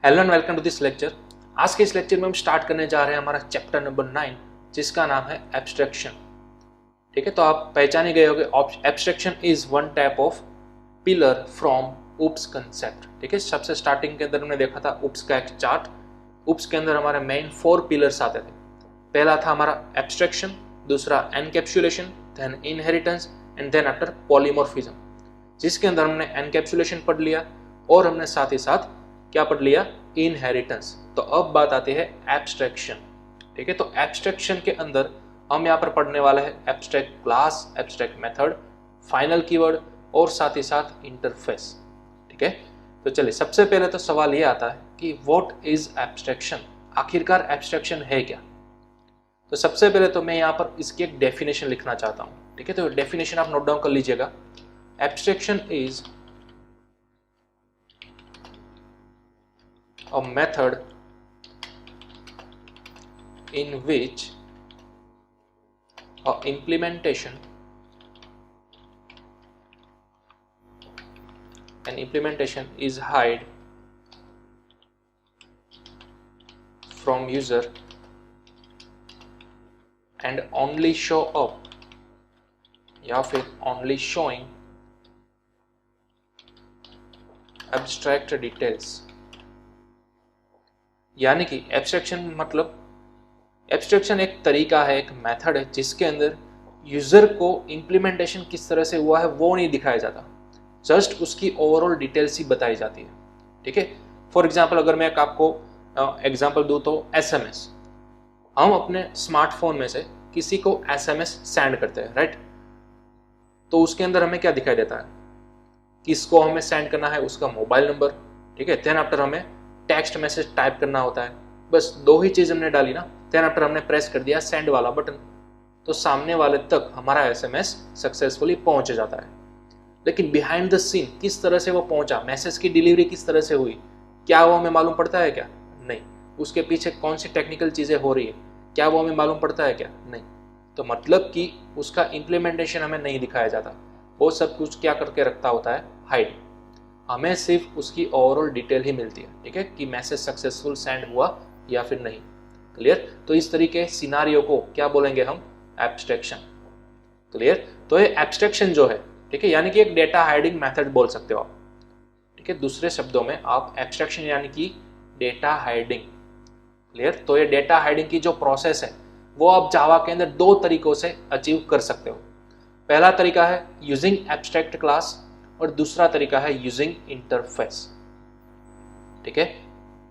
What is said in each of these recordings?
Hello and welcome to this lecture. आज के इस लेक्चर में हम स्टार्ट करने जा रहे हैं हमारा चैप्टर नंबर 9 जिसका नाम है एब्स्ट्रैक्शन। ठीक है, तो आप पहचान ही गए होंगे abstraction is one type of pillar from UPS concept. ठीक है, सबसे स्टार्टिंग के अंदर हमने देखा था UPS का एक चार्ट। UPS के अंदर हमारे मेन 4 पिलर्स आते थे। पहला था हमारा एब्स्ट्रैक्शन, दूसरा encapsulation, then inheritance and then after polymorphism, जिसके अंदर हमने एनकैप्सुलेशन पढ़ लिया और हमने साथ ही साथ क्या पढ़ लिया, इनहेरिटेंस। तो अब बात आती है एब्स्ट्रैक्शन। ठीक है, तो एब्स्ट्रैक्शन के अंदर हम यहाँ पर पढ़ने वाले हैं abstract class, abstract method, final keyword और साथ ही साथ इंटरफेस। ठीक है, तो चलिए सबसे पहले तो सवाल ये आता है कि व्हाट इज एब्स्ट्रैक्शन, आखिरकार एब्स्ट्रैक्शन है क्या। तो सबसे पहले तो मैं यहाँ पर इसकी एक डेफिनेशन लिखना चाहता हूँ। ठीक है, तो डेफिनेशन आप नोट डाउन कर लीजिएगा। Abstraction is a method in which a implementation is hide from user and only show up या फिर only showing abstract details। यानी कि एब्स्ट्रैक्शन मतलब एब्स्ट्रैक्शन एक तरीका है, एक मेथड है जिसके अंदर यूजर को इम्प्लीमेंटेशन किस तरह से हुआ है वो नहीं दिखाया जाता, जस्ट उसकी ओवरऑल डिटेल्स ही बताई जाती है। ठीक है, फॉर एग्जांपल अगर मैं एक आपको एग्जांपल दूं तो एसएमएस, हम अपने स्मार्टफोन में से किसी को एसएमएस सेंड करते हैं, राइट। तो उसके अंदर हमें क्या दिखाई देता है, किसको हमें सेंड करना है, उसका मोबाइल नंबर। ठीक है, देन आफ्टर हमें टेक्स्ट मैसेज टाइप करना होता है, बस 2 ही चीज हमने डाली ना, देन आफ्टर हमने प्रेस कर दिया सेंड वाला बटन, तो सामने वाले तक हमारा एसएमएस सक्सेसफुली पहुंच जाता है। लेकिन बिहाइंड द सीन किस तरह से वो पहुंचा, मैसेज की डिलीवरी किस तरह से हुई, क्या वो हमें मालूम पड़ता है क्या? नहीं। उसके पीछे कौन सी टेक्निकल चीजें हो रही है, क्या वो हमें मालूम पड़ता है क्या? नहीं। तो मतलब कि उसका इम्प्लीमेंटेशन हमें नहीं दिखाया जाता, वो सब कुछ क्या करके रखता होता है, हाइड। हमें सिर्फ उसकी ओवरऑल डिटेल ही मिलती है। ठीक है, कि मैसेज सक्सेसफुल सेंड हुआ या फिर नहीं। क्लियर? तो इस तरीके सिनारियो को क्या बोलेंगे हम, एब्स्ट्रैक्शन। क्लियर? तो ये एब्स्ट्रैक्शन जो है, ठीक है, यानी कि एक डेटा हाइडिंग मेथड बोल सकते हो आप। ठीक है, दूसरे शब्दों में आप एब्स्ट्रैक्शन यानी कि डेटा हाइडिंग। क्लियर? तो ये डेटा हाइडिंग की जो प्रोसेस है वो आप जावा के अंदर 2 तरीकों से अचीव कर सकते हो। पहला तरीका है यूजिंग एब्स्ट्रैक्ट क्लास और दूसरा तरीका है यूजिंग इंटरफेस। ठीक है,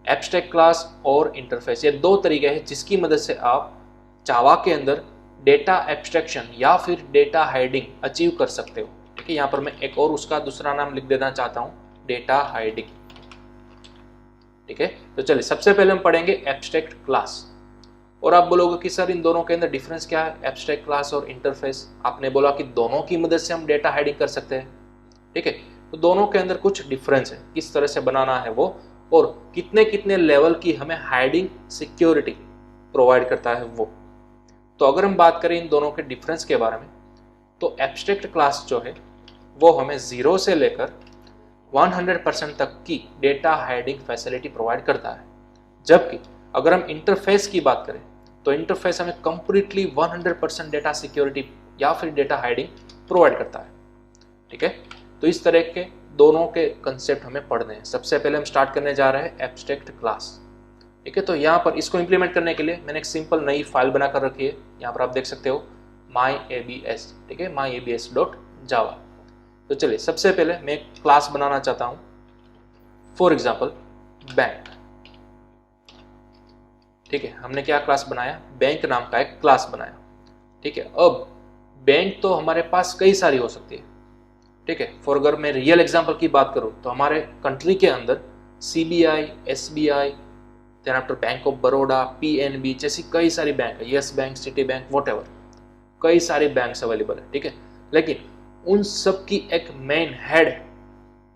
एब्स्ट्रैक्ट क्लास और इंटरफेस, ये 2 तरीके हैं जिसकी मदद से आप जावा के अंदर डेटा एब्स्ट्रैक्शन या फिर डेटा हाइडिंग अचीव कर सकते हो। ठीक है, यहाँ पर मैं एक और उसका दूसरा नाम लिख देना चाहता हूँ, डेटा हाइडिंग। ठीक है, तो चलिए सबसे पहले हम पढ़ेंगे एब्स्ट्रैक्ट क्लास। और आप बोलोगे कि सर इन दोनों के अंदर डिफरेंस क्या है, एब्स्ट्रैक्ट क्लास और इंटरफेस। आपने बोला कि दोनों की मदद से हम डेटा हाइडिंग कर सकते हैं। ठीक है, तो दोनों के अंदर कुछ डिफरेंस है, किस तरह से बनाना है वो, और कितने कितने लेवल की हमें हाइडिंग सिक्योरिटी प्रोवाइड करता है वो। तो अगर हम बात करें इन दोनों के डिफरेंस के बारे में, तो एब्स्ट्रैक्ट क्लास जो है वो हमें 0 से लेकर 100% तक की डेटा हाइडिंग फैसिलिटी प्रोवाइड करता है। जबकि अगर हम इंटरफेस की बात करें तो इंटरफेस हमें कंप्लीटली 100% डेटा सिक्योरिटी या फिर डेटा हाइडिंग प्रोवाइड करता है। ठीक है, तो इस तरह के दोनों के कंसेप्ट हमें पढ़ने हैं। सबसे पहले हम स्टार्ट करने जा रहे हैं एब्स्ट्रैक्ट क्लास। ठीक है, तो यहाँ पर इसको इंप्लीमेंट करने के लिए मैंने एक सिंपल नई फाइल बनाकर रखी है, यहाँ पर आप देख सकते हो myabs। ठीक है, myabs.java। तो चलिए सबसे पहले मैं एक क्लास बनाना चाहता हूँ, फॉर एग्जाम्पल बैंक। ठीक है, हमने क्या क्लास बनाया, बैंक नाम का एक क्लास बनाया। ठीक है, अब बैंक तो हमारे पास कई सारी हो सकती है। ठीक है, फॉर अगर मैं रियल एग्जांपल की बात करूं तो हमारे कंट्री के अंदर CBI, SBI, then after bank of Baroda, PNB जैसी कई सारी बैंक है, Yes Bank, Citibank, whatever, कई सारे बैंक्स अवेलेबल है। ठीक है, लेकिन उन सब की एक मेन हेड,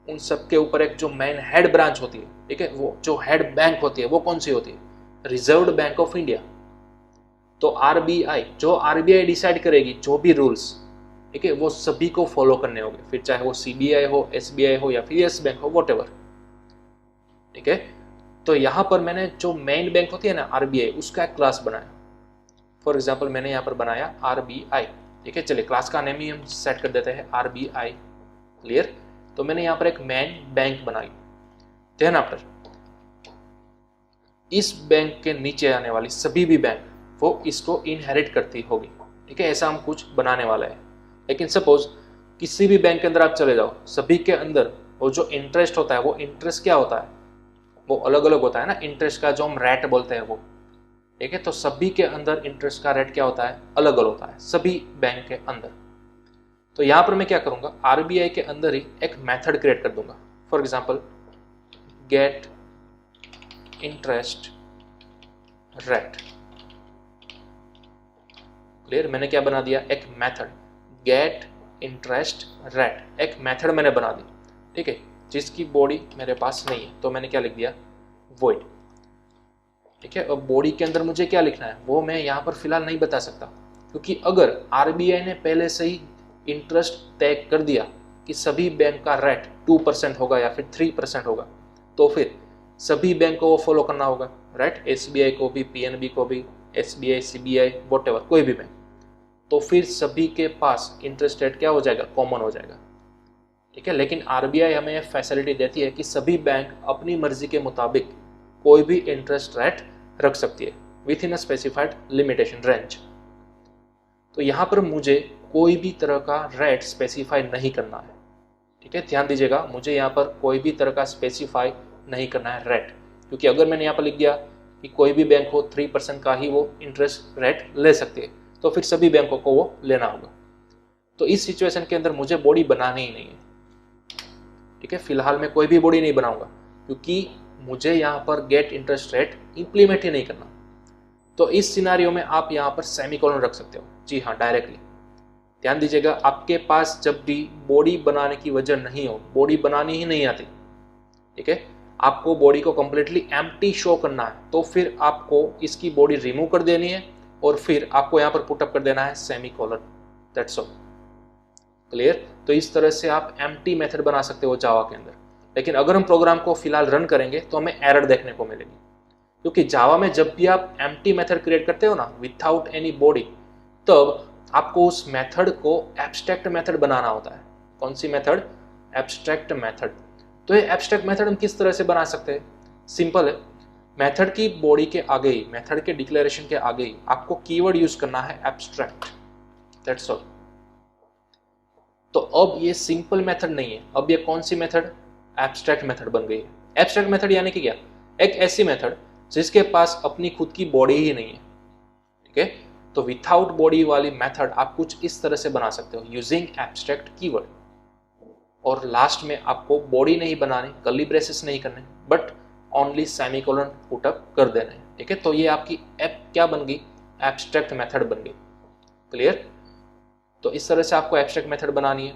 उन सब के ऊपर एक जो मेन हेड ब्रांच होती है, ठीक है, वो जो हेड बैंक होती है वो कौन सी होती है, रिजर्व्ड बैंक ऑफ इंडिया। तो RBI, जो RBI डिसाइड करेगी जो भी रूल्स, ठीक है, वो सभी को फॉलो करने होंगे, फिर चाहे वो CBI हो, SBI हो या फिर यस बैंक हो, व्हाटएवर। ठीक है, तो यहाँ पर मैंने जो मेन बैंक होती है ना आरबीआई, उसका एक क्लास बनाया। फॉर एग्जाम्पल मैंने यहाँ पर बनाया आरबीआई, ठीक है। चलिए क्लास का नेम ही हम सेट कर देते हैं आरबीआई, क्लियर। तो मैंने यहाँ पर एक मेन बैंक बनाई। देन आफ्टर इस बैंक के नीचे आने वाली सभी भी बैंक वो इसको इनहेरिट करती होगी, ठीक है। ऐसा हम कुछ बनाने वाला है। लेकिन सपोज किसी भी बैंक के अंदर आप चले जाओ, सभी के अंदर वो जो इंटरेस्ट होता है, वो इंटरेस्ट क्या होता है, वो अलग अलग होता है ना। इंटरेस्ट का जो हम रेट बोलते हैं वो, ठीक है। तो सभी के अंदर इंटरेस्ट का रेट क्या होता है, अलग अलग होता है सभी बैंक के अंदर। तो यहाँ पर मैं क्या करूंगा, आरबीआई के अंदर ही एक मेथड क्रिएट कर दूंगा। For example get interest rate, clear. मैंने क्या बना दिया, एक मेथड गेट इंटरेस्ट रेट, एक मेथड मैंने बना दी, ठीक है, जिसकी बॉडी मेरे पास नहीं है। तो मैंने क्या लिख दिया, void, ठीक है। अब बॉडी के अंदर मुझे क्या लिखना है वो मैं यहाँ पर फिलहाल नहीं बता सकता, क्योंकि अगर आरबीआई ने पहले से ही इंटरेस्ट तय कर दिया कि सभी बैंक का रेट 2% होगा या फिर 3% होगा, तो फिर सभी बैंक को वो फॉलो करना होगा, राइट। एसबीआई को भी, पीएनबी को भी, एसबीआई, सीबीआई, व्हाटएवर, कोई भी बैंक। तो फिर सभी के पास इंटरेस्ट रेट क्या हो जाएगा, कॉमन हो जाएगा, ठीक है। लेकिन आरबीआई हमें फैसिलिटी देती है कि सभी बैंक अपनी मर्जी के मुताबिक कोई भी इंटरेस्ट रेट रख सकती है with in a specified limitation range. तो यहाँ पर मुझे कोई भी तरह का रेट स्पेसिफाई नहीं करना है, ठीक है। ध्यान दीजिएगा, मुझे यहाँ पर कोई भी तरह का स्पेसिफाई नहीं करना है रेट, क्योंकि अगर मैंने यहाँ पर लिख दिया कि कोई भी बैंक हो 3% का ही वो इंटरेस्ट रेट ले सकती है, तो फिर सभी बैंकों को वो लेना होगा। तो इस सिचुएशन के अंदर मुझे बॉडी बनानी ही नहीं है, ठीक है। फिलहाल मैं कोई भी बॉडी नहीं बनाऊंगा, क्योंकि मुझे यहाँ पर गेट इंटरेस्ट रेट इंप्लीमेंट ही नहीं करना। तो इस सिनारियो में आप यहाँ पर सेमीकोलन रख सकते हो, जी हाँ, डायरेक्टली। ध्यान दीजिएगा, आपके पास जब भी बॉडी बनाने की वजह नहीं हो, बॉडी बनानी ही नहीं आती, ठीक है, आपको बॉडी को कंप्लीटली एम्प्टी शो करना है, तो फिर आपको इसकी बॉडी रिमूव कर देनी है और फिर आपको यहाँ पर पुटअप कर देना है सेमीकोलन, दैट्स ऑल, क्लियर। तो इस तरह से आप एम्प्टी मेथड बना सकते हो जावा के अंदर। लेकिन अगर हम प्रोग्राम को फिलहाल रन करेंगे तो हमें एरर देखने को मिलेगी, क्योंकि जावा में जब भी आप एम्प्टी मेथड क्रिएट करते हो ना विदाउट एनी बॉडी, तब आपको उस मेथड को एब्स्ट्रैक्ट मेथड बनाना होता है। कौन सी मेथड, एब्स्ट्रैक्ट मेथड। तो ये एब्स्ट्रैक्ट मेथड हम किस तरह से बना सकते हैं, सिंपल है। मेथड की बॉडी के आगे ही, मेथड के डिक्लेरेशन के आगे ही आपको कीवर्ड यूज करना है एब्स्ट्रैक्ट, दैट्स ऑल। तो अब ये सिंपल मेथड नहीं है, अब ये कौन सी मेथड, एब्स्ट्रैक्ट मेथड बन गई है। एब्स्ट्रैक्ट मेथड यानी कि क्या, एक ऐसी मेथड जिसके पास अपनी खुद की बॉडी ही नहीं है, ठीक है। तो विदाउट बॉडी वाली मेथड आप कुछ इस तरह से बना सकते हो यूजिंग एब्स्ट्रैक्ट कीवर्ड। और लास्ट में आपको बॉडी नहीं बनानी, कर्ली ब्रेसेस नहीं करने, बट ओनली सेमीकोलन पुटअप कर देने, ठीक है। तो ये आपकी ऐप क्या बन गई, एब्स्ट्रैक्ट मेथड बन गई, क्लियर। तो इस तरह से आपको एब्स्ट्रैक्ट मेथड बनानी है।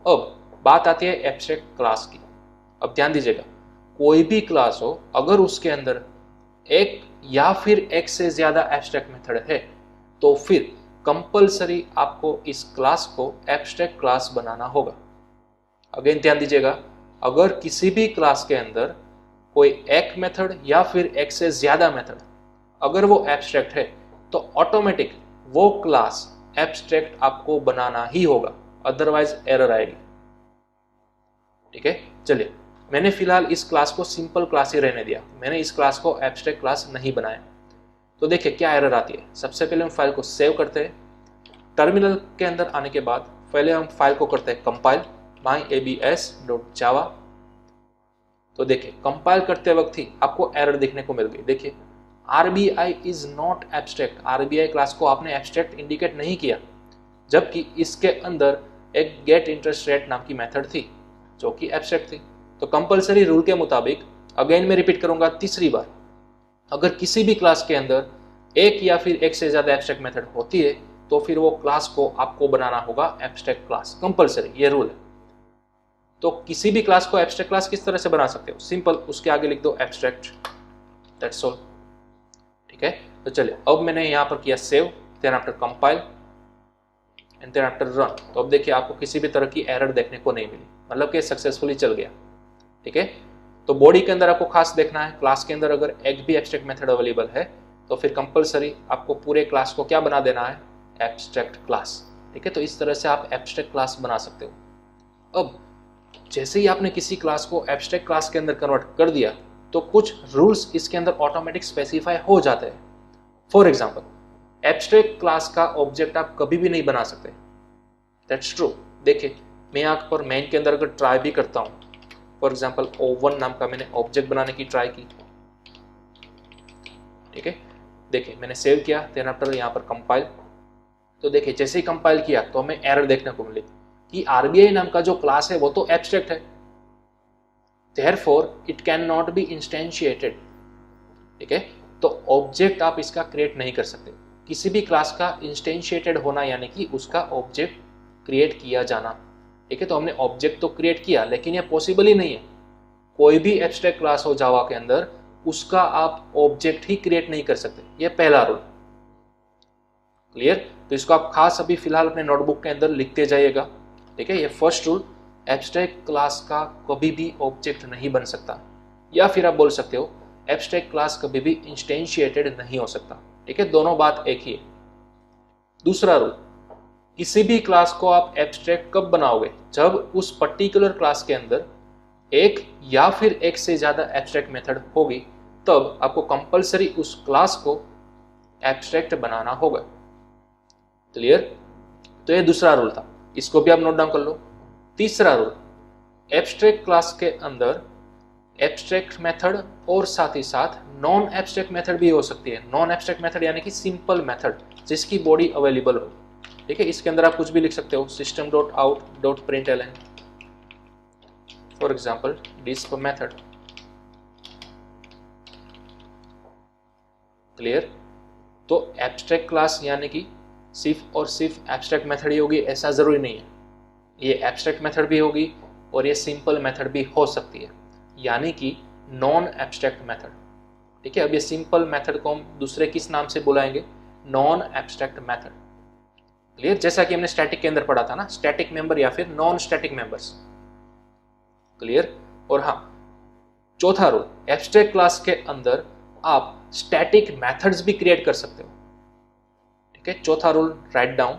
अब बात आती है एब्स्ट्रैक्ट क्लास की। अब ध्यान दीजिएगा, कोई भी क्लास हो, अगर उसके अंदर एक या फिर एक से ज्यादा एब्स्ट्रैक्ट मेथड है, तो फिर कंपलसरी आपको इस क्लास को एब्स्ट्रैक्ट क्लास बनाना होगा। अगेन ध्यान दीजिएगा, अगर किसी भी क्लास के अंदर कोई एक मेथड या फिर एक से ज्यादा मेथड अगर वो एब्स्ट्रैक्ट है, तो ऑटोमेटिक वो क्लास एब्स्ट्रैक्ट आपको बनाना ही होगा, अदरवाइज एरर आएगी, ठीक है। चलिए, मैंने फिलहाल इस क्लास को सिंपल क्लास ही रहने दिया, मैंने इस क्लास को एब्स्ट्रैक्ट क्लास नहीं बनाया। तो देखिए क्या एरर आती है। सबसे पहले हम फाइल को सेव करते हैं, टर्मिनल के अंदर आने के बाद पहले हम फाइल को करते हैं कंपाइल myabs.java। तो देखिए कंपाइल करते वक्त ही आपको एरर देखने को मिल गई। देखिए RBI is not abstract, RBI class को आपने एब्स्ट्रैक्ट इंडिकेट नहीं किया, जबकि इसके अंदर एक गेट इंटरेस्ट रेट नाम की मेथड थी जो कि एब्स्ट्रैक्ट थी। तो कंपलसरी रूल के मुताबिक, अगेन मैं रिपीट करूंगा तीसरी बार, अगर किसी भी क्लास के अंदर एक या फिर एक से ज्यादा एब्स्ट्रैक्ट मेथड होती है, तो फिर वो क्लास को आपको बनाना होगा एब्स्ट्रैक्ट क्लास, कंपलसरी, ये रूल है। तो किसी भी क्लास को एब्स्ट्रैक्ट क्लास किस तरह से बना सकते हो, सिंपल, उसके आगे लिख दो एब्स्ट्रैक्ट, दैट्स ऑल, ठीक है। तो चलिए, अब मैंने यहाँ पर किया save, then after compile and then after run. तो अब देखिए आपको किसी भी तरह की एरर देखने को नहीं मिली, मतलब कि सक्सेसफुली चल गया, ठीक है। तो बॉडी के अंदर आपको खास देखना है, क्लास के अंदर अगर एक भी एब्स्ट्रैक्ट मेथड अवेलेबल है तो फिर कंपलसरी आपको पूरे क्लास को क्या बना देना है, एब्स्ट्रैक्ट क्लास। ठीक है, तो इस तरह से आप एब्स्ट्रैक्ट क्लास बना सकते हो। अब जैसे ही आपने किसी क्लास को एब्स्ट्रैक्ट क्लास के अंदर कन्वर्ट कर दिया तो कुछ रूल्स इसके अंदर ऑटोमेटिक स्पेसिफाई हो जाते हैं। फॉर एग्जाम्पल, एब्स्ट्रैक्ट क्लास का ऑब्जेक्ट आप कभी भी नहीं बना सकते। That's true. देखिए, मैं यहाँ पर मेन के अंदर अगर ट्राई भी करता हूँ, फॉर एग्जाम्पल O1 नाम का मैंने ऑब्जेक्ट बनाने की ट्राई की। ठीक है, देखिए मैंने सेव किया, देन आफ्टर यहाँ पर कंपाइल। तो देखिए जैसे ही कंपाइल किया तो हमें एरर देखने को मिली कि RBI नाम का जो क्लास है वो तो एब्स्ट्रैक्ट है, therefore it can not be instantiated. ठीक है, तो ऑब्जेक्ट आप इसका क्रिएट नहीं कर सकते। किसी भी क्लास का इंस्टेंशिएटेड होना यानी कि उसका ऑब्जेक्ट क्रिएट किया जाना। ठीक है, तो हमने ऑब्जेक्ट तो क्रिएट किया लेकिन ये पॉसिबल ही नहीं है। कोई भी एब्स्ट्रैक्ट क्लास हो जावा के अंदर उसका आप ऑब्जेक्ट ही क्रिएट नहीं कर सकते। ये पहला रूल। क्लियर? तो इसको आप खास अभी फिलहाल अपने नोटबुक के अंदर लिखते जाइएगा। ठीक है, ये फर्स्ट रूल, एब्स्ट्रैक्ट क्लास का कभी भी ऑब्जेक्ट नहीं बन सकता, या फिर आप बोल सकते हो एब्स्ट्रैक्ट क्लास कभी भी इंस्टेंशिएटेड नहीं हो सकता। ठीक है, दोनों बात एक ही है। दूसरा रूल, किसी भी क्लास को आप एब्स्ट्रैक्ट कब बनाओगे, जब उस पर्टिकुलर क्लास के अंदर एक या फिर एक से ज्यादा एब्स्ट्रैक्ट मेथड होगी, तब आपको कंपलसरी उस क्लास को एब्स्ट्रैक्ट बनाना होगा। क्लियर? तो ये दूसरा रूल था, इसको भी आप नोट डाउन कर लो। तीसरा रूल, एब्स्ट्रैक्ट क्लास के अंदर एब्स्ट्रैक्ट मेथड और साथ ही साथ नॉन एब्स्ट्रैक्ट मेथड भी हो सकती है। नॉन एब्स्ट्रैक्ट मेथड यानी कि सिंपल मेथड जिसकी बॉडी अवेलेबल हो। ठीक है, इसके अंदर आप कुछ भी लिख सकते हो, system.out.println, for example disp method. Clear? तो एब्स्ट्रैक्ट क्लास यानी कि सिर्फ और सिर्फ एब्स्ट्रैक्ट मेथड ही होगी ऐसा जरूरी नहीं है। ये एब्स्ट्रैक्ट मेथड भी होगी और ये सिंपल मेथड भी हो सकती है, यानी कि नॉन एब्स्ट्रैक्ट मेथड। ठीक है, अब ये सिंपल मेथड को हम दूसरे किस नाम से बुलाएंगे, नॉन एब्स्ट्रैक्ट मेथड। क्लियर? जैसा कि हमने स्टैटिक के अंदर पढ़ा था ना, स्टैटिक मेंबर या फिर नॉन स्टैटिक मेंबर्स। क्लियर? और हाँ, चौथा रूल, एब्स्ट्रैक्ट क्लास के अंदर आप स्टैटिक मेथड्स भी क्रिएट कर सकते हो। ठीक है, चौथा rule write down,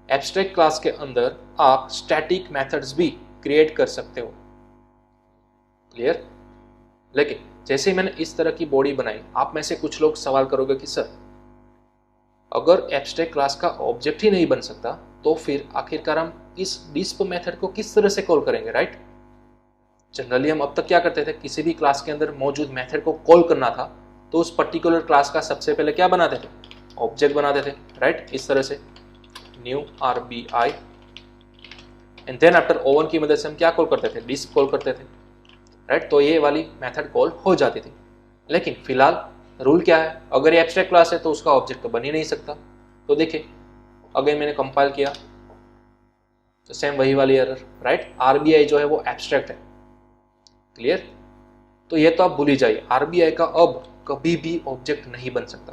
abstract class के अंदर आप स्टैटिक मेथड्स भी क्रिएट कर सकते हो। क्लियर? लेकिन जैसे ही मैंने इस तरह की बॉडी बनाई, आप में से कुछ लोग सवाल करोगे कि सर अगर एब्स्ट्रैक्ट क्लास का ऑब्जेक्ट ही नहीं बन सकता तो फिर आखिरकार हम इस डिस्प मेथड को किस तरह से कॉल करेंगे, राइट? जनरली हम अब तक क्या करते थे, किसी भी क्लास के अंदर मौजूद मेथड को कॉल करना था तो उस पर्टिकुलर क्लास का सबसे पहले क्या बनाते थे, ऑब्जेक्ट बनाते थे, राइट? इस तरह से new RBI and then after O1 की मदद से हम क्या कॉल करते थे, डिस्प कॉल करते थे, राइट? तो ये वाली मेथड कॉल हो जाती थी। लेकिन फिलहाल रूल क्या है, अगर ये एब्स्ट्रैक्ट क्लास है तो उसका ऑब्जेक्ट तो बन ही नहीं सकता। तो देखिए अगेन मैंने कंपाइल किया तो सेम वही वाली एरर, राइट? RBI जो है वो एब्स्ट्रैक्ट है। क्लियर? तो ये तो आप भूल ही जाइए, RBI का अब कभी भी ऑब्जेक्ट नहीं बन सकता।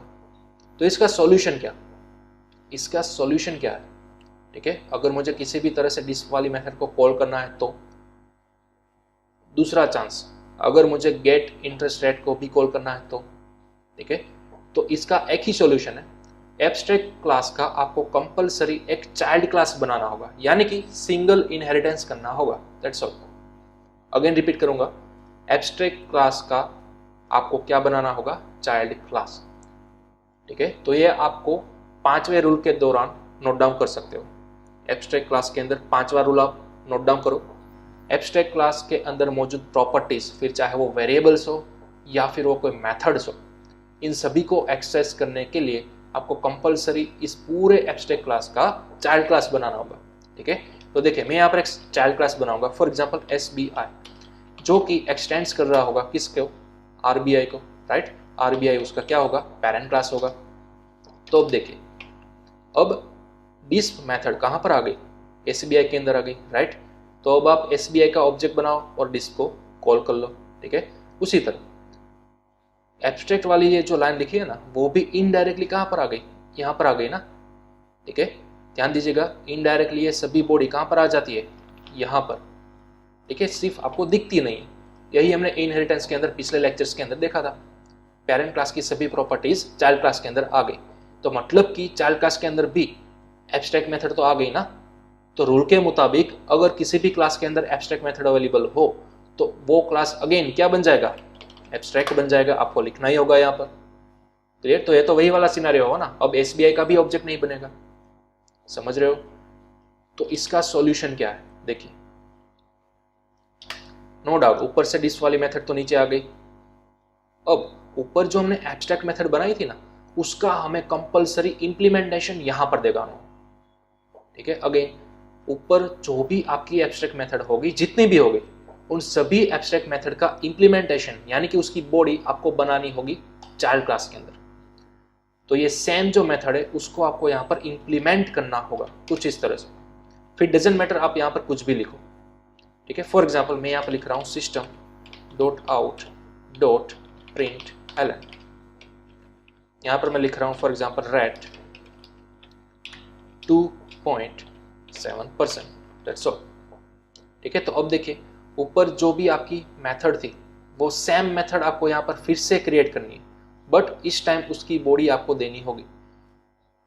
तो इसका सॉल्यूशन क्या, इसका सॉल्यूशन क्या है? ठीक है, अगर मुझे किसी भी तरह से डिस्प वाली मेथड को कॉल करना है तो दूसरा चांस, अगर मुझे गेट इंटरेस्ट रेट को भी कॉल करना है तो, ठीक है, तो इसका एक ही सॉल्यूशन है, एब्स्ट्रैक्ट क्लास का आपको कंपलसरी एक चाइल्ड क्लास बनाना होगा, यानी कि सिंगल इनहेरिटेंस करना होगा। That's all. अगेन रिपीट करूंगा, एब्स्ट्रैक्ट क्लास का आपको क्या बनाना होगा, चाइल्ड क्लास। ठीक है, तो ये आपको 5वें रूल के दौरान नोट डाउन कर सकते हो। एब्स्ट्रैक्ट क्लास के अंदर 5वां रूल आप नोट डाउन करो। एब्स्ट्रैक्ट क्लास के अंदर मौजूद प्रॉपर्टीज, फिर चाहे वो वेरिएबल्स हो या फिर वो कोई मेथड्स हो, इन सभी को एक्सेस करने के लिए आपको कंपलसरी इस पूरे एब्स्ट्रैक्ट क्लास का चाइल्ड क्लास बनाना होगा। ठीक है, तो देखिए मैं यहाँ पर एक चाइल्ड क्लास बनाऊंगा, फॉर एग्जांपल SBI, जो कि एक्सटेंड्स कर रहा होगा किसको, RBI को, राइट? RBI उसका क्या होगा, पेरेंट क्लास होगा। तो अब देखिए, अब डिस्प मेथड कहाँ पर आ गई, SBI के अंदर आ गई, राइट? तो अब आप SBI का ऑब्जेक्ट बनाओ और डिस्प को कॉल कर लो। ठीक है, उसी तरह एब्स्ट्रैक्ट वाली ये जो लाइन लिखी है ना, वो भी इनडायरेक्टली कहाँ पर आ गई, यहाँ पर आ गई ना। ठीक है, ध्यान दीजिएगा, इनडायरेक्टली ये सभी बॉडी कहाँ पर आ जाती है, यहाँ पर। ठीक है, सिर्फ आपको दिखती नहीं है, यही हमने इनहेरिटेंस के अंदर पिछले लेक्चर्स के अंदर देखा था। पेरेंट क्लास की सभी प्रॉपर्टीज चाइल्ड क्लास के अंदर आ गई, तो मतलब कि चाइल्ड क्लास के अंदर भी एब्स्ट्रैक्ट मेथड तो आ गई ना। तो रूल के मुताबिक अगर किसी भी क्लास के अंदर एब्स्ट्रैक्ट मेथड अवेलेबल हो तो वो क्लास अगेन क्या बन जाएगा, एब्स्ट्रैक्ट बन जाएगा। आपको लिखना ही होगा यहाँ पर, क्लियर। तो ये तो वही वाला सिनेरियो होगा ना, अब एसबीआई का भी ऑब्जेक्ट नहीं बनेगा, समझ रहे हो। तो इसका सॉल्यूशन क्या है, देखिए नो डाउट ऊपर से डिस वाली मेथड तो नीचे आ गई। अब ऊपर जो हमने एब्स्ट्रैक्ट मेथड बनाई थी ना, उसका हमें कंपलसरी इंप्लीमेंटेशन यहां पर देगा, ठीक है। अगेन ऊपर जो भी आपकी एब्स्ट्रैक्ट मेथड होगी, जितनी भी होगी, उन सभी एब्स्ट्रैक्ट मेथड का इंप्लीमेंटेशन यानी कि उसकी बॉडी आपको बनानी होगी चाइल्ड क्लास के अंदर। तो ये सेम जो मेथड है उसको आपको यहाँ पर इंप्लीमेंट करना होगा कुछ इस तरह से। फिर डजंट मैटर आप यहाँ पर कुछ भी लिखो, ठीक है। फॉर एग्जाम्पल मैं यहाँ पर लिख रहा हूँ system.out.println, यहाँ पर मैं लिख रहा हूँ for example rate 2.7%, that's all, ठीक है। तो अब देखिए ऊपर जो भी आपकी मेथड थी वो सेम मेथड आपको यहाँ पर फिर से क्रिएट करनी है, बट इस टाइम उसकी बॉडी आपको देनी होगी,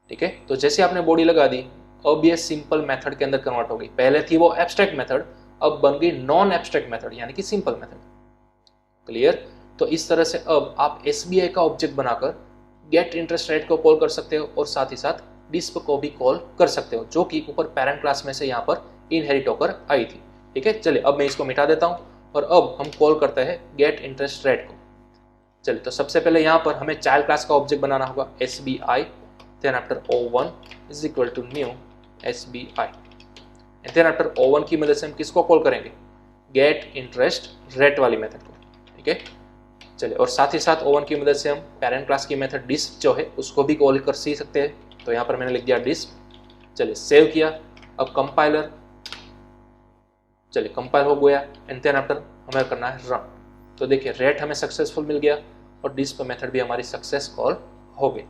ठीक है। तो जैसे आपने बॉडी लगा दी, अब ये सिंपल मेथड के अंदर कन्वर्ट हो गई। पहले थी वो एब्स्ट्रैक्ट मेथड, अब बन गई नॉन एब्स्ट्रैक्ट मेथड यानी कि सिंपल मेथड, क्लियर। तो इस तरह से अब आप एसबीआई का ऑब्जेक्ट बनाकर गेट इंटरेस्ट रेट को कॉल कर सकते हो और साथ ही साथ डिस्प को भी कॉल कर सकते हो, जो कि ऊपर पेरेंट क्लास में से यहाँ पर इनहेरिट होकर आई थी, ठीक है। चलिए अब मैं इसको मिटा देता हूँ और अब हम कॉल करते हैं गेट इंटरेस्ट रेट को। चलिए तो सबसे पहले यहाँ पर हमें चाइल्ड क्लास का ऑब्जेक्ट बनाना होगा SBI, then after O1 is equal to new SBI, and then after O1 की मदद से हम किसको कॉल करेंगे, गेट इंटरेस्ट रेट वाली मेथड को, ठीक है। चलिए और साथ ही साथ O1 की मदद से हम पेरेंट क्लास की मेथड डिस्प जो है उसको भी कॉल कर सकते हैं। तो यहाँ पर मैंने लिख दिया डिस्प, चलिए सेव किया। अब कंपाइलर, चलिए कंपाइल हो गया, एंड देन आफ्टर हमें करना है रन। तो देखिए रेट हमें सक्सेसफुल मिल गया और डिस्प मेथड भी हमारी सक्सेस कॉल हो गई,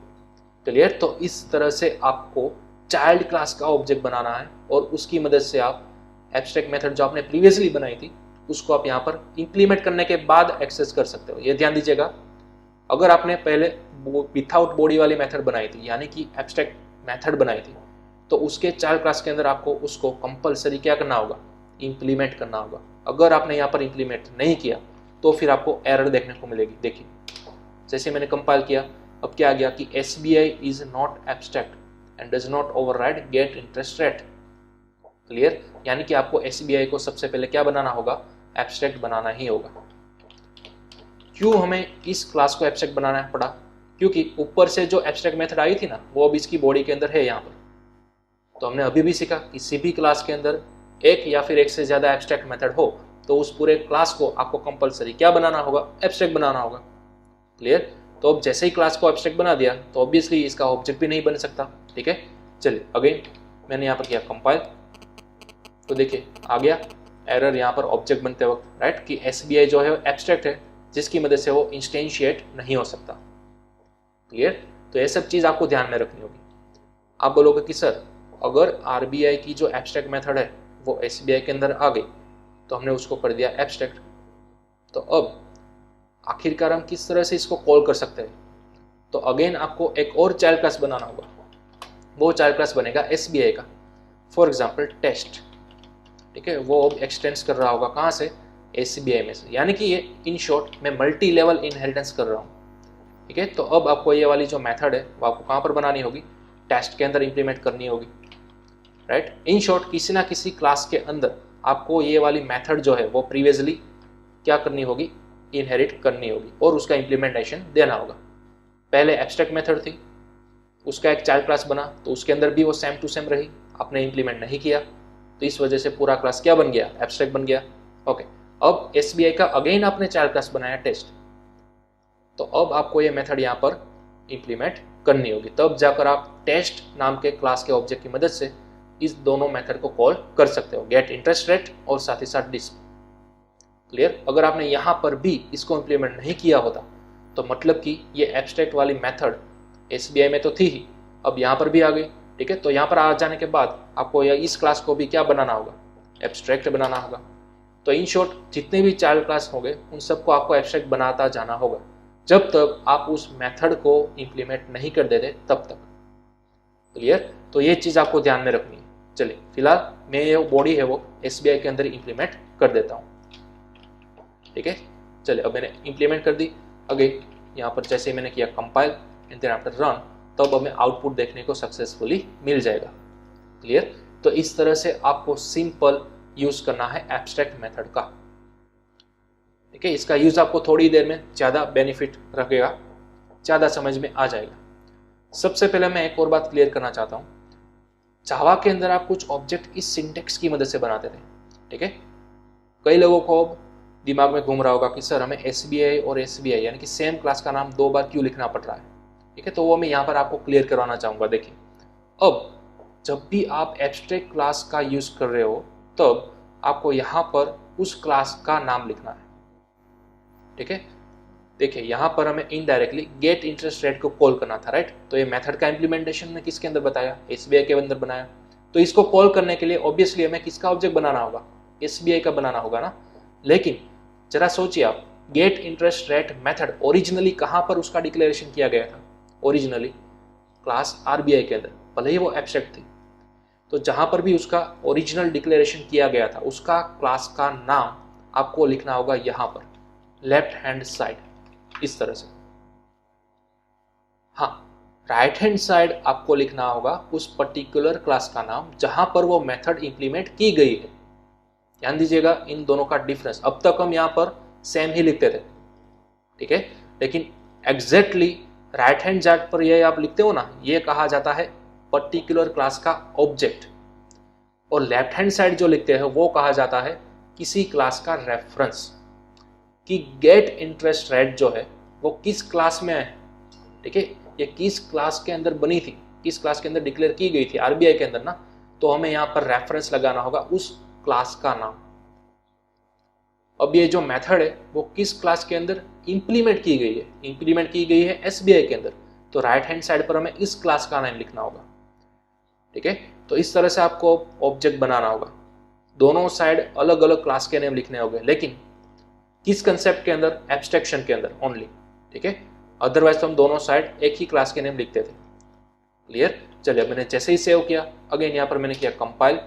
क्लियर। तो इस तरह से आपको चाइल्ड क्लास का ऑब्जेक्ट बनाना है और उसकी मदद से आप एब्स्ट्रैक्ट मेथड जो आपने प्रीवियसली बनाई थी उसको आप यहाँ पर इंप्लीमेंट करने के बाद एक्सेस कर सकते हो। ये ध्यान दीजिएगा, अगर आपने पहले विथआउट बॉडी वाली मेथड बनाई थी यानी कि एब्स्ट्रैक्ट मेथड बनाई थी, तो उसके चाइल्ड क्लास के अंदर आपको उसको कंपलसरी क्या करना होगा, इंप्लीमेंट करना होगा। अगर आपने यहाँ पर इंप्लीमेंट नहीं किया तो फिर आपको एरर देखने को मिलेगी। देखिए जैसे मैंने कंपाइल किया, अब क्या आ गया कि SBI is not abstract and does not override get interest rate, clear. यानी कि आपको SBI को सबसे पहले क्या बनाना होगा, एब्स्ट्रैक्ट बनाना ही होगा। क्यों हमें इस क्लास को एब्स्ट्रैक्ट बनाना पड़ा, क्योंकि ऊपर से जो एब्स्ट्रैक्ट मेथड आई थी ना वो अब इसकी बॉडी के अंदर है यहाँ पर। तो हमने अभी भी सीखा किसी भी क्लास के अंदर एक या फिर एक से ज्यादा एब्स्ट्रैक्ट मेथड हो तो उस पूरे क्लास को आपको कंपलसरी क्या बनाना होगा, एब्स्ट्रैक्ट बनाना होगा, क्लियर। तो अब जैसे ही क्लास को एब्स्ट्रैक्ट बना दिया तो ऑब्वियसली इसका ऑब्जेक्ट भी नहीं बन सकता, ठीक है। चलिए अगेन मैंने यहाँ पर किया कंपाइल, तो देखिए आ गया एरर यहाँ पर ऑब्जेक्ट बनते वक्त, राइट, कि SBI जो है एब्स्ट्रैक्ट है जिसकी मदद से वो इंस्टेंशिएट नहीं हो सकता, क्लियर। तो ये सब चीज़ आपको ध्यान में रखनी होगी। आप बोलोगे कि सर अगर RBI की जो एब्स्ट्रैक्ट मेथड है वो SBI के अंदर आ गई तो हमने उसको कर दिया एब्स्ट्रैक्ट, तो अब आखिरकार हम किस तरह से इसको कॉल कर सकते हैं। तो अगेन आपको एक और चाइल्ड क्लास बनाना होगा, वो चाइल्ड क्लास बनेगा SBI का, फॉर एग्जाम्पल टेस्ट, ठीक है। वो अब एक्सटेंस कर रहा होगा कहाँ से, SBI में से, यानी कि ये इन शॉर्ट मैं मल्टी लेवल इनहेरिटेंस कर रहा हूँ, ठीक है। तो अब आपको ये वाली जो मेथड है वो आपको कहाँ पर बनानी होगी, टेस्ट के अंदर इंप्लीमेंट करनी होगी, राइट। इन शॉर्ट किसी ना किसी क्लास के अंदर आपको ये वाली मेथड जो है वो प्रीवियसली क्या करनी होगी, इनहेरिट करनी होगी और उसका इंप्लीमेंटेशन देना होगा। पहले एब्स्ट्रैक्ट मेथड थी, उसका एक चाइल्ड क्लास बना तो उसके अंदर भी वो सेम टू सेम रही, आपने इंप्लीमेंट नहीं किया तो इस वजह से पूरा क्लास क्या बन गया, एब्स्ट्रैक्ट बन गया, ओके। अब SBI का अगेन आपने चाइल्ड क्लास बनाया टेस्ट, तो अब आपको ये मेथड यहाँ पर इंप्लीमेंट करनी होगी, तब जाकर आप टेस्ट नाम के क्लास के ऑब्जेक्ट की मदद से इस दोनों मेथड को कॉल कर सकते हो, गेट इंटरेस्ट रेट और साथ ही साथ डिस्प, क्लियर। अगर आपने यहाँ पर भी इसको इंप्लीमेंट नहीं किया होता तो मतलब कि ये एब्स्ट्रैक्ट वाली मेथड SBI में तो थी ही, अब यहाँ पर भी आ गई, ठीक है। तो यहाँ पर आ जाने के बाद आपको इस क्लास को भी क्या बनाना होगा, एब्स्ट्रैक्ट बनाना होगा। तो इन शॉर्ट जितने भी चाइल्ड क्लास होंगे उन सबको आपको एब्स्ट्रैक्ट बनाता जाना होगा जब तक आप उस मेथड को इम्प्लीमेंट नहीं कर देते तब तक। क्लियर? तो ये चीज़ आपको ध्यान में रखनी है। चलिए फिलहाल मैं ये बॉडी है वो SBI के अंदर इम्प्लीमेंट कर देता हूँ। ठीक है, चलिए अब मैंने इम्प्लीमेंट कर दी। अगेन यहाँ पर जैसे मैंने किया compile and then after run, तब हमें आउटपुट देखने को सक्सेसफुली मिल जाएगा। क्लियर? तो इस तरह से आपको सिंपल यूज करना है एब्स्ट्रैक्ट मेथड का। ठीक है, इसका यूज आपको थोड़ी देर में ज़्यादा बेनिफिट रखेगा, ज़्यादा समझ में आ जाएगा। सबसे पहले मैं एक और बात क्लियर करना चाहता हूँ। जावा के अंदर आप कुछ ऑब्जेक्ट इस सिंटेक्स की मदद से बनाते थे। ठीक है, कई लोगों को दिमाग में घूम रहा होगा कि सर हमें SBI और SBI यानी कि सेम क्लास का नाम 2 बार क्यों लिखना पड़ रहा है। ठीक है, तो वो मैं यहाँ पर आपको क्लियर करवाना चाहूँगा। देखिए, अब जब भी आप एब्स्ट्रैक्ट क्लास का यूज कर रहे हो तब आपको यहाँ पर उस क्लास का नाम लिखना है। ठीक है, देखिए यहाँ पर हमें इनडायरेक्टली गेट इंटरेस्ट रेट को कॉल करना था, राइट। तो ये मेथड का इम्प्लीमेंटेशन में किसके अंदर बताया, SBI के अंदर बनाया। तो इसको कॉल करने के लिए ऑब्वियसली हमें किसका ऑब्जेक्ट बनाना होगा, SBI का बनाना होगा ना। लेकिन जरा सोचिए आप, get interest rate method originally कहाँ पर उसका डिक्लेरेशन किया गया था, ओरिजिनली क्लास RBI के अंदर, भले ही वो एब्स्ट्रैक्ट थी। तो जहां पर भी उसका ओरिजिनल डिक्लेरेशन किया गया था उसका क्लास का नाम आपको लिखना होगा यहाँ पर लेफ्ट हैंड साइड, इस तरह से। हाँ, राइट हैंड साइड आपको लिखना होगा उस पर्टिकुलर क्लास का नाम जहां पर वो मेथड इंप्लीमेंट की गई है। ध्यान दीजिएगा इन दोनों का डिफरेंस। अब तक हम यहाँ पर सेम ही लिखते थे, ठीक है, लेकिन एग्जैक्टली राइट हैंड साइड पर ये आप लिखते हो ना, ये कहा जाता है पर्टिकुलर क्लास का ऑब्जेक्ट, और लेफ्ट हैंड साइड जो लिखते हैं वो कहा जाता है किसी क्लास का रेफरेंस, कि गेट इंटरेस्ट रेट जो है वो किस क्लास में है। ठीक है, ये किस क्लास के अंदर बनी थी, किस क्लास के अंदर डिक्लेयर की गई थी, RBI के अंदर ना। तो हमें यहाँ पर रेफरेंस लगाना होगा उस क्लास का नाम। अब ये जो मेथड है वो किस क्लास के अंदर इंप्लीमेंट की गई है, इंप्लीमेंट की गई है SBI के अंदर। तो राइट हैंड साइड पर हमें इस क्लास का नाम लिखना होगा। ठीक है, तो इस तरह से आपको ऑब्जेक्ट बनाना होगा। दोनों साइड अलग अलग क्लास के नेम लिखने होंगे, लेकिन किस कंसेप्ट के अंदर, एब्स्ट्रैक्शन के अंदर ओनली। ठीक है, अदरवाइज तो हम दोनों साइड एक ही क्लास के नेम लिखते थे। क्लियर? चलिए मैंने जैसे ही सेव किया, अगेन यहाँ पर मैंने किया compile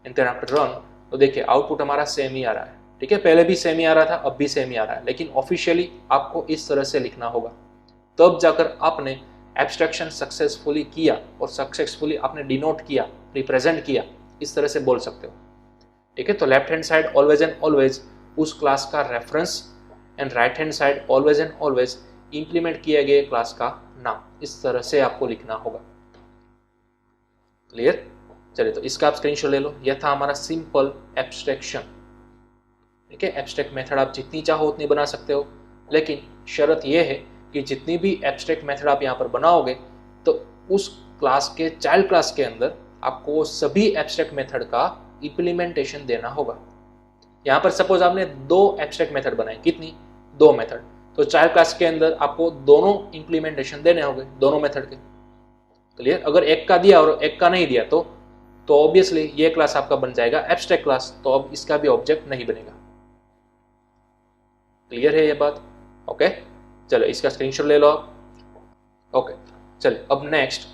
and then after run, तो देखिए आउटपुट हमारा सेम ही आ रहा है। ठीक है, पहले भी सेम ही आ रहा था, अब भी सेम ही आ रहा है, लेकिन ऑफिशियली आपको इस तरह से लिखना होगा, तब जाकर आपने एब्स्ट्रैक्शन सक्सेसफुली किया और सक्सेसफुली आपने डिनोट किया, रिप्रेजेंट किया, इस तरह से बोल सकते हो। ठीक है, तो left hand side always and always उस क्लास का reference and right hand side always and always implement किए गए क्लास का नाम, इस तरह से आपको लिखना होगा। क्लियर? चलिए तो इसका आप स्क्रीनशॉट ले लो। यह था हमारा सिंपल एब्स्ट्रैक्शन। ठीक है, एब्स्ट्रैक्ट मेथड आप जितनी चाहो उतनी बना सकते हो, लेकिन शर्त यह है कि जितनी भी एब्स्ट्रैक्ट मेथड आप यहाँ पर बनाओगे तो उस क्लास के चाइल्ड क्लास के अंदर आपको सभी एब्स्ट्रैक्ट मेथड का इंप्लीमेंटेशन देना होगा। यहाँ पर सपोज आपने 2 एब्स्ट्रैक्ट मेथड बनाए, कितनी, 2 मेथड, तो चाइल्ड क्लास के अंदर आपको दोनों इंप्लीमेंटेशन देने होंगे, दोनों मेथड के। क्लियर? अगर एक का दिया और एक का नहीं दिया तो ऑब्वियसली ये क्लास आपका बन जाएगा एब्स्ट्रैक्ट क्लास, तो अब इसका भी ऑब्जेक्ट नहीं बनेगा। क्लियर है ये बात? ओके, चलो इसका स्क्रीनशॉट ले लो आप। ओके, चलिए अब नेक्स्ट,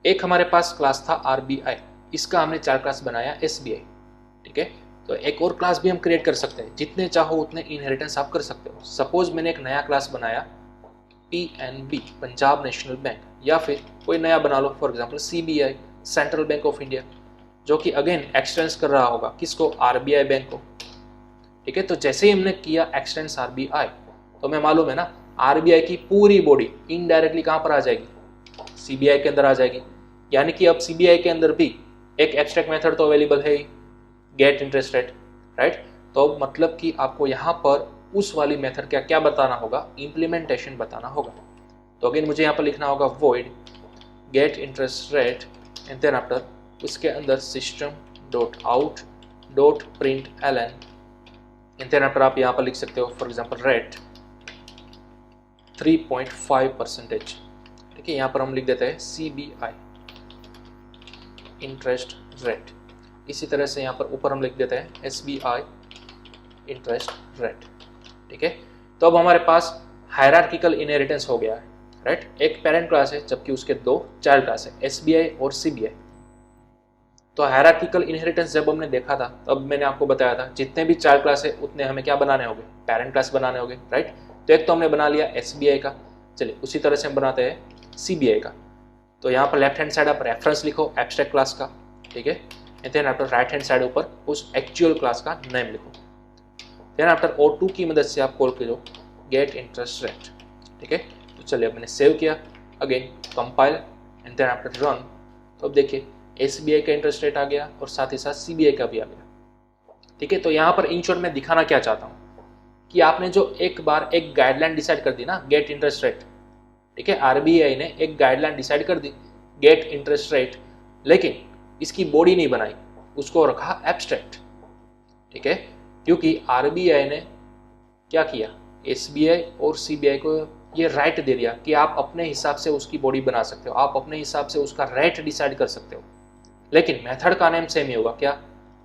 एक हमारे पास क्लास था RBI, इसका हमने 4 क्लास बनाया SBI। ठीक है, तो एक और क्लास भी हम क्रिएट कर सकते हैं, जितने चाहो उतने इनहेरिटेंस आप कर सकते हो। सपोज मैंने एक नया क्लास बनाया PNB, पंजाब नेशनल बैंक, या फिर कोई नया बना लो, for example CBI, central bank of India, जो कि अगेन एक्सटेंस कर रहा होगा किसको, RBI बैंक को। ठीक है, तो जैसे ही हमने किया एक्सटेंस RBI, तो हमें मालूम है ना RBI की पूरी बॉडी इनडायरेक्टली कहाँ पर आ जाएगी, CBI के अंदर आ जाएगी। यानी कि अब CBI के अंदर भी एक एब्स्ट्रैक्ट मेथड तो अवेलेबल है ही, गेट इंटरेस्ट रेट, राइट। तो मतलब कि आपको यहाँ पर उस वाली मेथड का क्या बताना होगा, इम्प्लीमेंटेशन बताना होगा। तो अगेन मुझे यहाँ पर लिखना होगा void get interest rate and then after उसके अंदर system dot out dot print ln and then after आप यहाँ पर लिख सकते हो फॉर एग्जाम्पल रेट 3.5%। ठीक है, यहाँ पर हम लिख देते हैं CBI इंटरेस्ट रेट। इसी तरह से यहाँ पर ऊपर हम लिख देते हैं SBI इंटरेस्ट रेट। ठीक है, तो अब हमारे पास हायरार्किकल इनहेरिटेंस हो गया है, राइट। एक पेरेंट क्लास है जबकि उसके दो चाइल्ड क्लास है, SBI और CBI। तो हायरार्किकल इनहेरिटेंस जब हमने देखा था तब मैंने आपको बताया था जितने भी चाइल्ड क्लास है उतने हमें क्या बनाने होंगे, पेरेंट क्लास बनाने होंगे, राइट। तो एक तो हमने बना लिया SBI का, चलिए उसी तरह से हम बनाते हैं CBI का। तो यहाँ पर लेफ्ट हैंड साइड आप रेफरेंस लिखो एब्स्ट्रैक्ट क्लास का, ठीक है, and then after right hand side ऊपर उस एक्चुअल क्लास का नेम लिखो। देन आफ्टर O2 की मदद से आप कॉल करो गेट इंटरेस्ट रेट। ठीक है, तो चलिए अब मैंने सेव किया, again compile and then after run. तो अब देखिए SBI का इंटरेस्ट रेट आ गया और साथ ही साथ CBI का भी आ गया। ठीक है, तो यहाँ पर इन शॉर्ट मैं दिखाना क्या चाहता हूँ कि आपने जो एक बार एक गाइडलाइन डिसाइड कर दी ना, गेट इंटरेस्ट रेट, ठीक है, RBI ने एक गाइडलाइन डिसाइड कर दी गेट इंटरेस्ट रेट, लेकिन इसकी बॉडी नहीं बनाई, उसको रखा एब्स्ट्रैक्ट। ठीक है, क्योंकि RBI ने क्या किया, SBI और CBI को ये राइट दे दिया कि आप अपने हिसाब से उसकी बॉडी बना सकते हो, आप अपने हिसाब से उसका रेट डिसाइड कर सकते हो, लेकिन मेथड का नेम सेम ही होगा, क्या,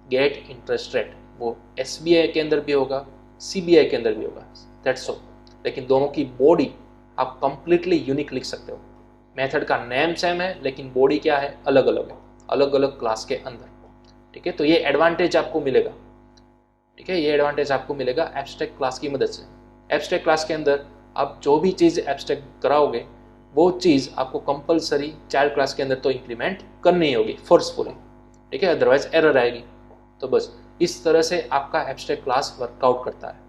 गेट इंटरेस्ट रेट। वो SBI के अंदर भी होगा, CBI के अंदर भी होगा, दैट्स ऑल। लेकिन दोनों की बॉडी आप कंप्लीटली यूनिक लिख सकते हो। मेथड का नेम सेम है लेकिन बॉडी क्या है, अलग अलग है, अलग अलग क्लास के अंदर। ठीक है, तो ये एडवांटेज आपको मिलेगा। ठीक है, ये एडवांटेज आपको मिलेगा एब्स्ट्रैक्ट क्लास की मदद से। एब्स्ट्रैक्ट क्लास के अंदर आप जो भी चीज़ एब्स्ट्रैक्ट कराओगे वो चीज़ आपको कंपलसरी चाइल्ड क्लास के अंदर तो इंप्लीमेंट करनी ही होगी फोर्सफुली। ठीक है, अदरवाइज एरर आएगी। तो बस इस तरह से आपका एब्स्ट्रैक्ट क्लास वर्कआउट करता है।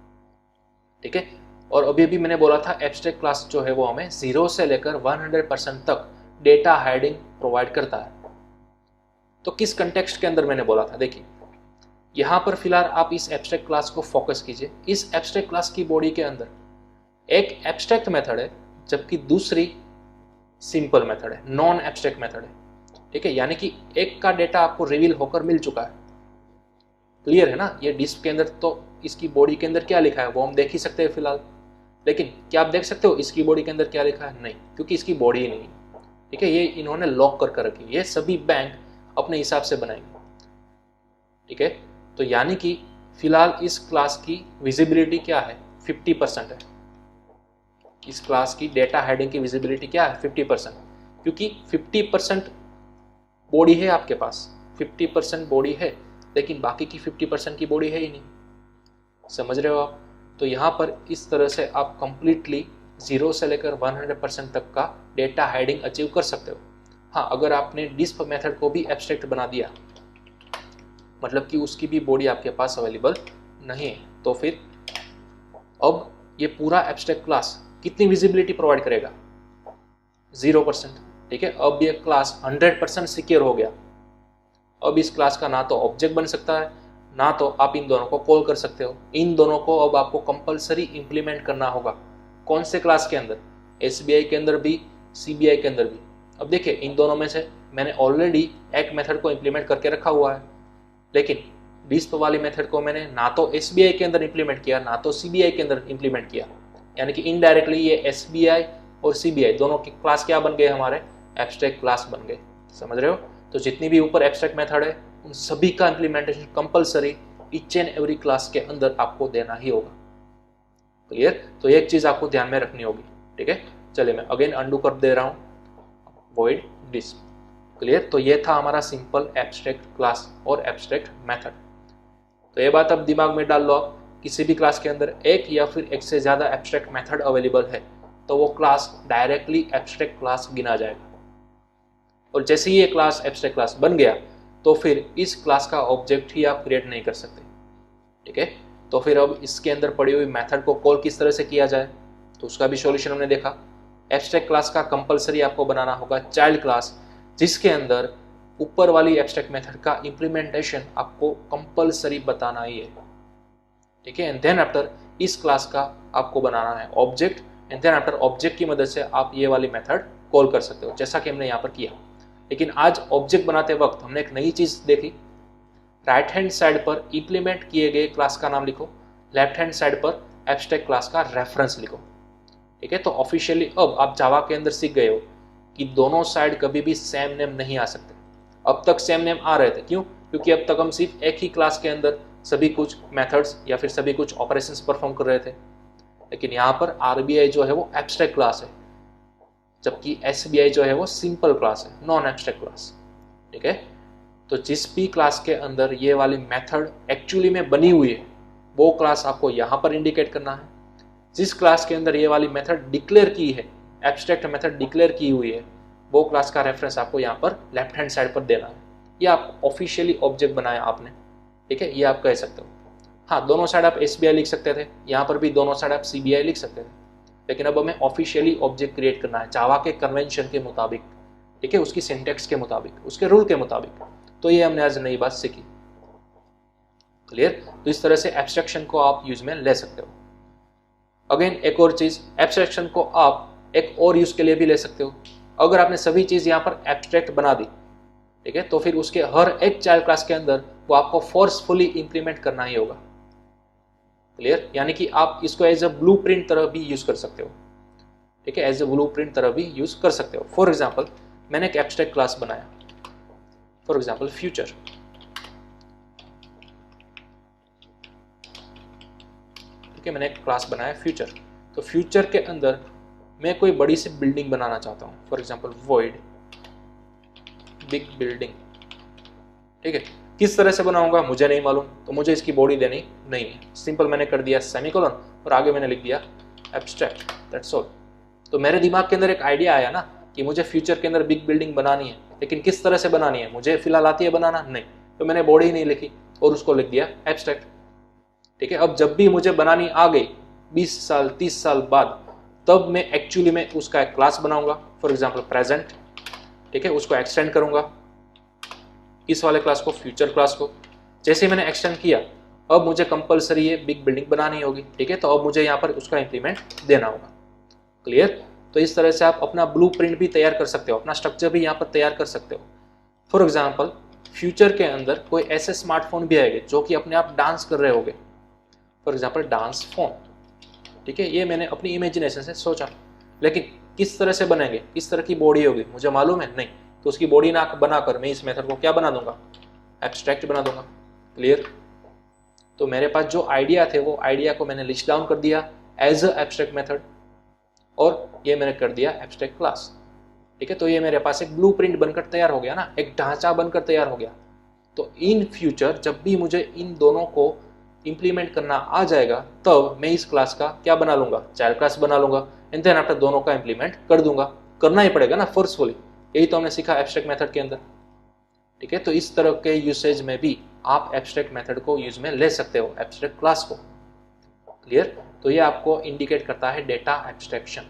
ठीक है, और अभी भी मैंने बोला था एब्स्ट्रैक्ट क्लास जो है वो हमें 0 से लेकर 100% तक डेटा हाइडिंग प्रोवाइड करता है। तो किस कंटेक्स्ट के अंदर मैंने बोला था, देखिए यहाँ पर फिलहाल आप इस एब्स्ट्रैक्ट क्लास को फोकस कीजिए। इस एब्स्ट्रैक्ट क्लास की बॉडी के अंदर एक एब्स्ट्रैक्ट मेथड है जबकि दूसरी सिंपल मेथड है, नॉन एब्स्ट्रैक्ट मेथड है। ठीक है, यानी कि एक का डेटा आपको रिवील होकर मिल चुका है, क्लियर है ना। ये डिस्क के अंदर तो इसकी बॉडी के अंदर क्या लिखा है वो हम देख ही सकते हैं फिलहाल, लेकिन क्या आप देख सकते हो इसकी बॉडी के अंदर क्या लिखा है, नहीं, क्योंकि इसकी बॉडी ही नहीं। ठीक है, ये इन्होंने लॉक कर रखी है, ये सभी बैंक अपने हिसाब से बनाएंगे। ठीक है, तो यानी कि फिलहाल इस क्लास की विजिबिलिटी क्या है, 50% है। इस क्लास की डेटा हेडिंग की विजिबिलिटी क्या है, 50%, क्योंकि 50% बॉडी है आपके पास, 50% बॉडी है, लेकिन बाकी की 50% की बॉडी है ही नहीं। समझ रहे हो आप। तो यहाँ पर इस तरह से आप कंप्लीटली 0 से लेकर 100% तक का डेटा हाइडिंग अचीव कर सकते हो। हाँ, अगर आपने डिस्प मेथड को भी एब्स्ट्रैक्ट बना दिया, मतलब कि उसकी भी बॉडी आपके पास अवेलेबल नहीं है, तो फिर अब ये पूरा एब्स्ट्रैक्ट क्लास कितनी विजिबिलिटी प्रोवाइड करेगा, 0%। ठीक है, अब ये क्लास 100% सिक्योर हो गया। अब इस क्लास का ना तो ऑब्जेक्ट बन सकता है, ना तो आप इन दोनों को कॉल कर सकते हो। इन दोनों को अब आपको कंपलसरी इंप्लीमेंट करना होगा। कौन से क्लास के अंदर, SBI के अंदर भी, CBI के अंदर भी। अब देखिए इन दोनों में से मैंने ऑलरेडी एक मेथड को इंप्लीमेंट करके रखा हुआ है, लेकिन डिस्प वाली मेथड को मैंने ना तो SBI के अंदर इंप्लीमेंट किया, ना तो CBI के अंदर इंप्लीमेंट किया, यानी कि इनडायरेक्टली ये SBI और CBI दोनों की क्लास क्या बन गए, हमारे एब्स्ट्रैक्ट क्लास बन गए। समझ रहे हो। तो जितनी भी ऊपर एब्स्ट्रैक्ट मेथड है उन सभी का implementation compulsory each and every class के अंदर आपको देना ही होगा। क्लियर। तो एक चीज आपको ध्यान में रखनी होगी। ठीक है, चलिए मैं अगेन अंडू कर दे रहा हूँ, वॉइड डिस्प। क्लियर। तो ये था हमारा सिंपल एब्स्ट्रैक्ट क्लास और एब्स्ट्रैक्ट मेथड। तो ये बात अब दिमाग में डाल लो, किसी भी क्लास के अंदर एक या फिर एक से ज्यादा एब्स्ट्रैक्ट मेथड अवेलेबल है तो वो क्लास डायरेक्टली एब्स्ट्रैक्ट क्लास गिना जाएगा। और जैसे ही ये क्लास एब्स्ट्रैक्ट क्लास बन गया तो फिर इस क्लास का ऑब्जेक्ट ही आप क्रिएट नहीं कर सकते। ठीक है, तो फिर अब इसके अंदर पड़ी हुई मेथड को कॉल किस तरह से किया जाए, तो उसका भी सॉल्यूशन हमने देखा। एब्स्ट्रैक्ट क्लास का कंपलसरी आपको बनाना होगा चाइल्ड क्लास, जिसके अंदर ऊपर वाली एब्स्ट्रैक्ट मेथड का इंप्लीमेंटेशन आपको कंपलसरी बताना ही है। ठीक है, एंड देन आफ्टर इस क्लास का आपको बनाना है object, and then after object की मदद से आप ये वाली मेथड कॉल कर सकते हो, जैसा कि हमने यहाँ पर किया। लेकिन आज ऑब्जेक्ट बनाते वक्त हमने एक नई चीज देखी, राइट हैंड साइड पर इंप्लीमेंट किए गए क्लास का नाम लिखो, लेफ्ट हैंड साइड पर एब्स्ट्रैक्ट क्लास का रेफरेंस लिखो। ठीक है, तो ऑफिशियली अब आप जावा के अंदर सीख गए हो कि दोनों साइड कभी भी सेम नेम नहीं आ सकते। अब तक सेम नेम आ रहे थे, क्यों? क्योंकि अब तक हम सिर्फ एक ही क्लास के अंदर सभी कुछ मेथड्स या फिर सभी कुछ ऑपरेशंस परफॉर्म कर रहे थे। लेकिन यहाँ पर RBI जो है वो एब्स्ट्रैक्ट क्लास है, जबकि SBI जो है वो सिंपल क्लास है, नॉन एब्स्ट्रैक्ट क्लास। ठीक है, तो जिस भी क्लास के अंदर ये वाली मेथड एक्चुअली में बनी हुई है वो क्लास आपको यहाँ पर इंडिकेट करना है। जिस क्लास के अंदर ये वाली मेथड डिक्लेयर की है, एब्स्ट्रैक्ट मेथड डिक्लेयर की हुई है, वो क्लास का रेफरेंस आपको यहाँ पर लेफ्ट हैंड साइड पर देना है। ये आप ऑफिशियली ऑब्जेक्ट बनाया आपने, ठीक है, ये आप कह सकते हो। हाँ, दोनों साइड आप SBI लिख सकते थे, यहाँ पर भी दोनों साइड आप CBI लिख सकते थे, लेकिन अब हमें ऑफिशियली ऑब्जेक्ट क्रिएट करना है जावा के कन्वेंशन के मुताबिक, ठीक है, उसकी सिंटेक्स के मुताबिक, उसके रूल के मुताबिक। तो ये हमने आज नई बात सीखी। क्लियर? तो इस तरह से एब्स्ट्रैक्शन को आप यूज में ले सकते हो। अगेन एक और चीज, एब्स्ट्रैक्शन को आप एक और यूज के लिए भी ले सकते हो। अगर आपने सभी चीज यहाँ पर एब्स्ट्रैक्ट बना दी, ठीक है, तो फिर उसके हर एक चाइल्ड क्लास के अंदर वो आपको फोर्सफुली इंप्लीमेंट करना ही होगा। क्लियर? यानी कि आप इसको एज अ ब्लूप्रिंट तरह भी यूज कर सकते हो, ठीक है, एज अ ब्लूप्रिंट तरह भी यूज कर सकते हो। फॉर एग्जाम्पल, मैंने एक एब्स्ट्रैक्ट क्लास बनाया, फॉर एग्जाम्पल फ्यूचर, ठीक है, मैंने एक क्लास बनाया फ्यूचर। तो फ्यूचर के अंदर मैं कोई बड़ी सी बिल्डिंग बनाना चाहता हूँ, for example void big building, ठीक है। किस तरह से बनाऊंगा मुझे नहीं मालूम, तो मुझे इसकी बॉडी देनी नहीं है। सिंपल मैंने कर दिया सेमीकोलन और आगे मैंने लिख दिया एब्स्ट्रैक्ट, दैट्स ऑल। तो मेरे दिमाग के अंदर एक आइडिया आया ना कि मुझे फ्यूचर के अंदर बिग बिल्डिंग बनानी है, लेकिन किस तरह से बनानी है मुझे फिलहाल आती है बनाना नहीं, तो मैंने बॉडी नहीं लिखी और उसको लिख दिया एब्स्ट्रैक्ट, ठीक है। अब जब भी मुझे बनानी आ गई 20 साल 30 साल बाद, तब मैं एक्चुअली में उसका एक क्लास बनाऊंगा, फॉर एग्जाम्पल प्रेजेंट, ठीक है, उसको एक्सटेंड करूंगा इस वाले क्लास को, फ्यूचर क्लास को। जैसे मैंने एक्सटेंड किया, अब मुझे कंपलसरी ये बिग बिल्डिंग बनानी होगी, ठीक है, तो अब मुझे यहाँ पर उसका इंप्लीमेंट देना होगा। क्लियर? तो इस तरह से आप अपना ब्लूप्रिंट भी तैयार कर सकते हो, अपना स्ट्रक्चर भी यहाँ पर तैयार कर सकते हो। फॉर एग्जाम्पल, फ्यूचर के अंदर कोई ऐसे स्मार्टफोन भी आएंगे जो कि अपने आप डांस कर रहे होंगे, फॉर एग्जाम्पल डांस फोन, ठीक है, ये मैंने अपनी इमेजिनेशन से सोचा। लेकिन किस तरह से बनेंगे, किस तरह की बॉडी होगी मुझे मालूम है नहीं, तो उसकी बॉडी ना बनाकर मैं इस मेथड को क्या बना दूंगा, एब्स्ट्रैक्ट बना दूंगा। क्लियर? तो मेरे पास जो आइडिया थे वो आइडिया को मैंने लिस्ट डाउन कर दिया एज अ एब्स्ट्रैक्ट मेथड, और ये मैंने कर दिया एब्स्ट्रैक्ट क्लास, ठीक है। तो ये मेरे पास एक ब्लूप्रिंट बनकर तैयार हो गया ना, एक ढांचा बनकर तैयार हो गया। तो इन फ्यूचर जब भी मुझे इन दोनों को इंप्लीमेंट करना आ जाएगा, तब मैं इस क्लास का क्या बना लूंगा, चाइल्ड क्लास बना लूंगा, एंड देन आफ्टर दोनों का इंप्लीमेंट कर दूंगा। करना ही पड़ेगा ना फोर्सफुली, यही तो हमने सीखा एब्स्ट्रैक्ट मेथड के अंदर, ठीक है। तो इस तरह के यूसेज में भी आप एब्स्ट्रैक्ट मेथड को यूज में ले सकते हो, एब्स्ट्रैक्ट क्लास को। क्लियर? तो ये आपको इंडिकेट करता है डेटा एब्स्ट्रैक्शन।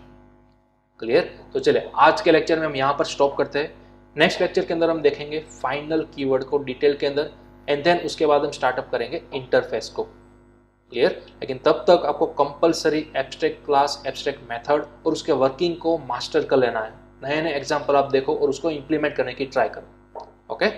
क्लियर? तो चलिए आज के लेक्चर में हम यहाँ पर स्टॉप करते हैं। नेक्स्ट लेक्चर के अंदर हम देखेंगे फाइनल कीवर्ड को डिटेल के अंदर, एंड देन उसके बाद हम स्टार्टअप करेंगे इंटरफेस को। क्लियर? लेकिन तब तक आपको compulsory abstract class, abstract method और उसके वर्किंग को मास्टर कर लेना है। नए नए एग्जाम्पल आप देखो और उसको इंप्लीमेंट करने की ट्राई करो। ओके?